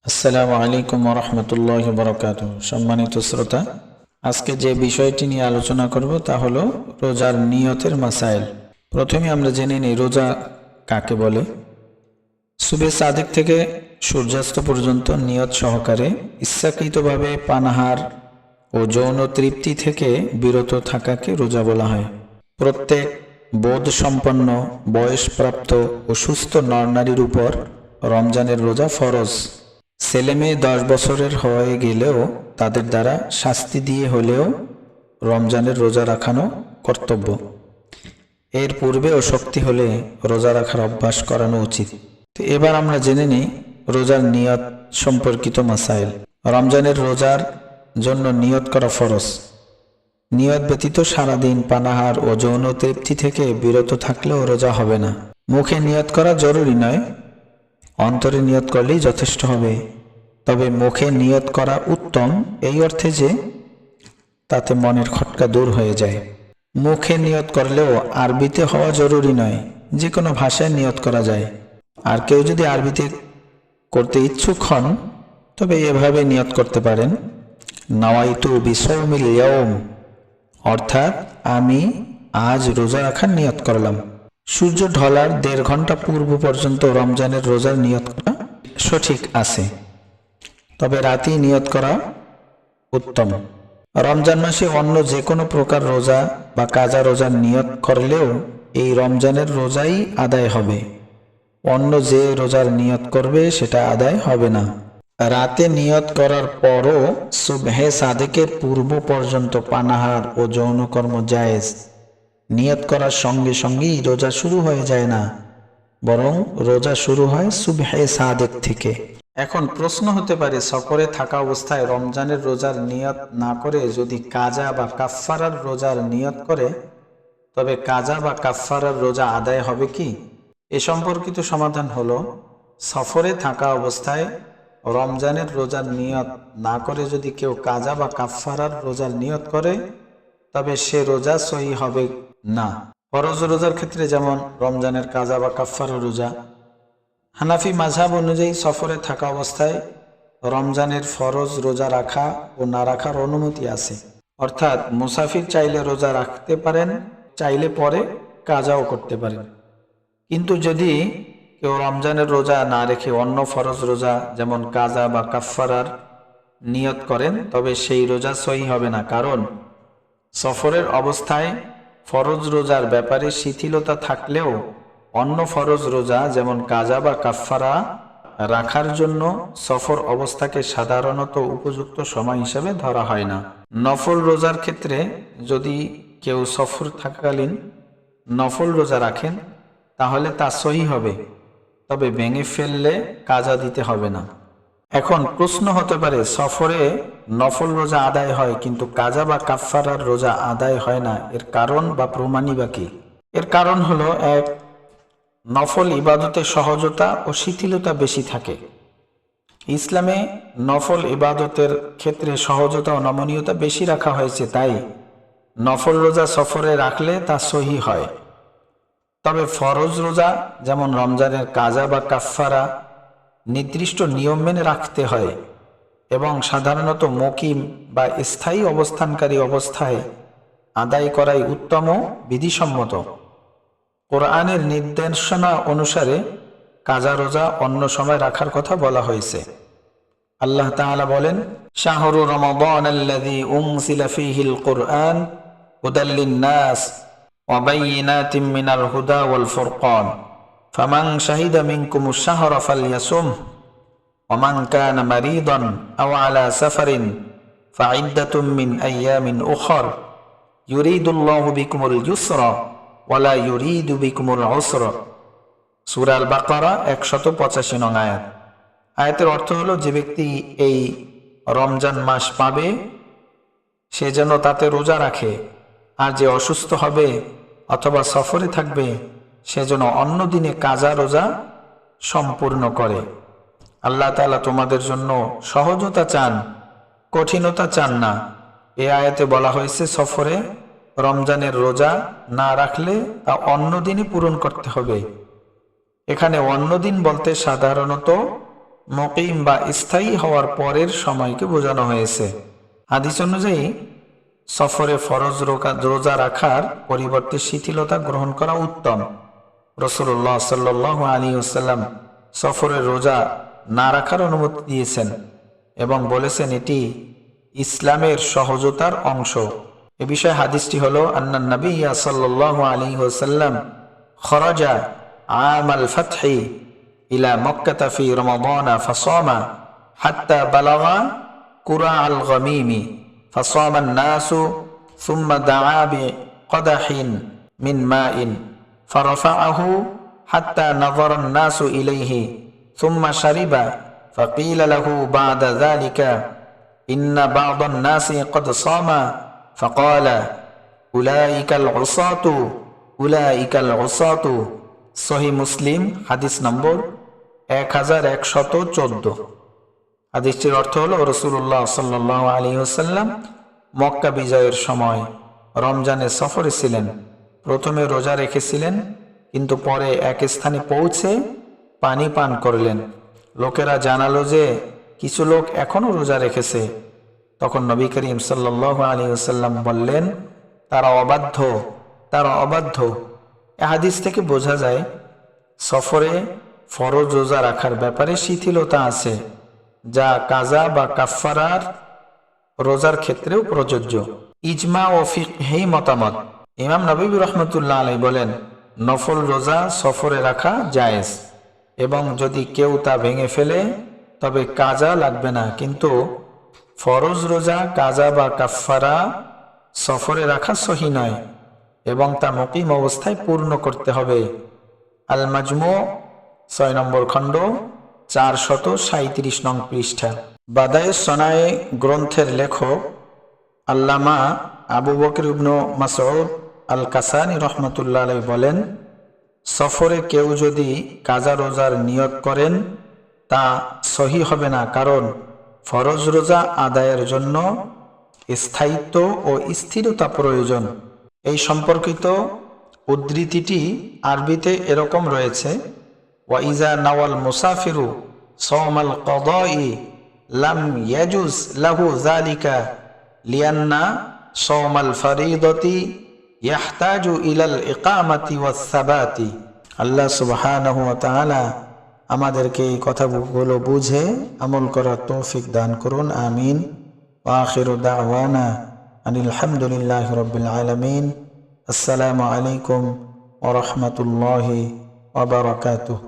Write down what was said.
আসসালামু আলাইকুম ওয়া রাহমাতুল্লাহি ওয়া বারাকাতুহু। সম্মানিত শ্রোতা, আজকে যে বিষয়টি নিয়ে আলোচনা করব তা হলো রোজার নিয়তের মাসাইল। প্রথমে আমরা জেনে নিই রোজা কাকে বলে। সুবে সাদেক থেকে সূর্যাস্ত পর্যন্ত নিয়ত সহকারে ইচ্ছাকৃতভাবে পানাহার ও যৌন তৃপ্তি থেকে বিরত থাকাকে রোজা বলা হয়। প্রত্যেক বোধ সম্পন্ন বয়সপ্রাপ্ত ও সুস্থ নরনারীর উপর রমজানের রোজা ফরজ। ছেলেমেয়ে 10 বছরের হয়ে গেলেও তাদের দ্বারা শাস্তি দিয়ে হলেও রমজানের রোজা রাখানো কর্তব্য। এর পূর্বেও শক্তি হলে রোজা রাখার অভ্যাস করানো উচিত। তো এবার আমরা জেনে নিই রোজার নিয়ত সম্পর্কিত মাসাইল। রমজানের রোজার জন্য নিয়ত করা ফরজ। নিয়ত ব্যতীত সারাদিন পানাহার ও যৌন তৃপ্তি থেকে বিরত থাকলেও রোজা হবে না। মুখে নিয়ত করা জরুরি নয়, অন্তরে নিয়ত করলেই যথেষ্ট হবে। তবে মুখে নিয়ত করা উত্তম এই অর্থে যে তাতে মনের খটকা দূর হয়ে যায়। মুখে নিয়ত করলেও আরবিতে হওয়া জরুরি নয়, যে কোনো ভাষায় নিয়ত করা যায়। আর কেউ যদি আরবিতে করতে ইচ্ছুক হন তবে এভাবে নিয়ত করতে পারেন, নাওয়াইতু বিসাওমিল ইয়াউম, অর্থাৎ আমি আজ রোজা রাখার নিয়ত করলাম। সূর্য ঢলার 1.5 ঘন্টা পূর্ব পর্যন্ত রমজানের রোজার নিয়ত করা সঠিক আছে, তবে রাতেই নিয়ত করা উত্তম। রমজান মাসে অন্য যে কোনো প্রকার রোজা বা কাজা রোজার নিয়ত করলেও এই রমজানের রোজাই আদায় হবে। অন্য যে রোজার নিয়ত করবে সেটা আদায় হবে না। রাতে নিয়ত করার পরও সুবহে সাদেকের পূর্ব পর্যন্ত পানাহার ও যৌনকর্ম জায়েজ। নিয়ত করার সঙ্গে সঙ্গেই রোজা শুরু হয়ে যায় না, বরং রোজা শুরু হয় সুবহে সাদেক থেকে। এখন প্রশ্ন হতে পারে, সফরে থাকা অবস্থায় রমজানের রোজার নিয়ত না করে যদি কাজা বা কাফফারার রোজার নিয়ত করে তবে কাজা বা কাফফারার রোজা আদায় হবে কি? এ সম্পর্কিত সমাধান হলো, সফরে থাকা অবস্থায় রমজানের রোজার নিয়ত না করে যদি কেউ কাজা বা কাফফারার রোজার নিয়ত করে তবে সে রোজা সহি হবে না। ফরজ রোজার ক্ষেত্রে যেমন রমজানের কাজা বা কাফফারা রোজা। হানাফি মাযহাব অনুযায়ী সফরে থাকা অবস্থায় রমজানের ফরজ রোজা রাখা ও না রাখার অনুমতি আছে, অর্থাৎ মুসাফির চাইলে রোজা রাখতে পারেন, চাইলে পরে কাজাও করতে পারেন। কিন্তু যদি কেউ রমজানের রোজা না রেখে অন্য ফরজ রোজা যেমন কাজা বা কাফফারার নিয়ত করেন তবে সেই রোজা সহি হবে না, কারণ সফরের অবস্থায় ফরজ রোজার ব্যাপারে শিথিলতা থাকলেও অন্য ফরজ রোজা যেমন কাজা বা কাফফারা রাখার জন্য সফর অবস্থাকে সাধারণত উপযুক্ত সময় হিসেবে ধরা হয় না। নফল রোজার ক্ষেত্রে যদি কেউ সফর থাকাকালীন নফল রোজা রাখেন তাহলে তা সহি হবে, তবে ভেঙে ফেললে কাজা দিতে হবে না। এখন প্রশ্ন হতে পারে, সফরে নফল রোজা আদায় হয় কিন্তু কাজা বা কাফফারার রোজা আদায় হয় না, এর কারণ বা প্রমাণই বা কি? এর কারণ হলো, এক, নফল ইবাদতে সহজতা ও শিথিলতা বেশি থাকে। ইসলামে নফল ইবাদতের ক্ষেত্রে সহজতা ও নমনীয়তা বেশি রাখা হয়েছে, তাই নফল রোজা সফরে রাখলে তা সহি হয়। তবে ফরজ রোজা যেমন রমজানের কাজা বা কাফফারা নির্দিষ্ট নিয়ম মেনে রাখতে হয় এবং সাধারণত মুকিম বা স্থায়ী অবস্থানকারী অবস্থায় আদায় করাই উত্তম ও বিধিসম্মত। কোরআনের নির্দেশনা অনুসারে কাজা রোজা অন্য সময় রাখার কথা বলা হয়েছে। আল্লাহ তাআলা বলেন, শাহরু রমাদানাল্লাযী উনজিলা ফীহিল কুরআন হুদাল লিন-নাস ওয়া বায়্যিনাতিম মিনাল হুদা ওয়াল ফুরকান ফামান শাহিদা মিনকুমুশ শাহরা ফালইয়াসুম ওয়া মান কানা মারিদান আও আলা সাফারিন ফাইদ্দাতুম মিন আইয়ামিন উখর ইউরিদুল্লাহু বিকুমুল ইউসরা ওয়ালা ইউরিদু বিকুমুল উসরা। সূরা আল বাকারা 185 নং আয়াত। আয়াতের অর্থ হলো, যে ব্যক্তি এই রমজান মাস পাবে সে যেন তাতে রোজা রাখে, আর যে অসুস্থ হবে অথবা সফরে থাকবে সে যেন অন্য দিনে কাজা রোজা সম্পূর্ণ করে। আল্লাহ তাআলা তোমাদের জন্য সহজতা চান, কঠিনতা চান না। এই আয়াতে বলা হয়েছে সফরে রমজানের রোজা না রাখলে তা অন্য দিনই পূরণ করতে হবে। এখানে অন্য দিন বলতে সাধারণত মুকিম বা স্থায়ী হওয়ার পরের সময়কে বোঝানো হয়েছে। হাদিস অনুযায়ী সফরে ফরজ রোজা রাখার পরিবর্তে শিথিলতা গ্রহণ করা উত্তম। রাসূলুল্লাহ সাল্লাল্লাহু আলাইহি ওয়াসাল্লাম সফরে রোজা না রাখার অনুমতি দিয়েছেন এবং বলেছেন এটি ইসলামের সহজতার অংশ। এ বিষয়ে হাদিসটি হলো আন্নান নবিয়্যা সাল্লাল্লাহু আলাইহি ওয়াসাল্লাম খরাজা আমাল ফাতহি ইলা মক্কাতা ফি রমাদান ফাসামা হাত্তা বালাগা কুরা আল গামিমি ফাসামা الناس ثم دعا بقدح من ماء فرفعه حتى نظر الناس إليه ثم شرب فقيل له بعد ذلك إن بعض الناس قد صام فقال أولئك العصاة أولئك العصاة সহিহ মুসলিম হাদিস নম্বর 1114। হাদিসটির অর্থ হলো রাসূলুল্লাহ সাল্লাল্লাহু আলাইহি ওয়াসাল্লাম মক্কা বিজয়ের সময় রমজানের সফরে ছিলেন। প্রথমে রোজা রেখেছিলেন, কিন্তু পরে এক স্থানে পৌঁছে পানি পান করলেন। লোকেরা জানালো যে কিছু লোক এখনো রোজা রেখেছে। তখন নবী করিম সাল্লাল্লাহু আলাইহি ওয়াসাল্লাম বললেন, তারা অবাধ্য। এই হাদিস থেকে বোঝা যায় সফরে ফরজ রোজা রাখার ব্যাপারে শিথিলতা আছে, যা কাজা বা কাফফারার রোজার ক্ষেত্রেও প্রযোজ্য। ইজমা ও ফিকহি মতামত। ইমাম নববী রাহমাতুল্লাহ আলাইহি বলেন, নফল রোজা সফরে রাখা জায়েজ এবং যদি কেউ তা ভেঙে ফেলে তবে কাজা লাগবে না, কিন্তু ফরজ রোজা কাজা বা কাফফারা সফরে রাখা সহি নয় এবং তা মুকিম অবস্থায় পূর্ণ করতে হবে। আল মাজমু 6 নম্বর খণ্ড 437 নং পৃষ্ঠা। বাদায়ে সনায়ে গ্রন্থের লেখক আল্লামা আবু বকর ইবনে মাসউদ আল কাসানি রহমতুল্লাহ আলাইহি বলেন, সফরে কেউ যদি কাজা রোজার নিয়ত করেন তা সহি হবে না, কারণ ফরজ রোজা আদায়ের জন্য স্থায়িত্ব ও স্থিরতা প্রয়োজন। এই সম্পর্কিত উদ্ধৃতিটি আরবিতে এরকম রয়েছে, ওয়াইজা নাওয়াল মুসাফিরু সাওমাল কদাই লাম ইয়াজুজ লাহু যালিকা লিআন্না সাওমাল ফরিদতি ইয়াহতাজু ইলাল ইকামাতি ওয়াস সাবাতি। আল্লাহ সুবহানাহু ওয়া তাআলা আমাদেরকে এই কথাগুলো বুঝে আমল করার তৌফিক দান করুন, আমিন। ওয়া আখিরু দাওয়ানা আনিল হামদুলিল্লাহি রাব্বিল আলামিন। আসসালামু আলাইকুম ওয়া রাহমাতুল্লাহি ওয়া বারাকাতুহু।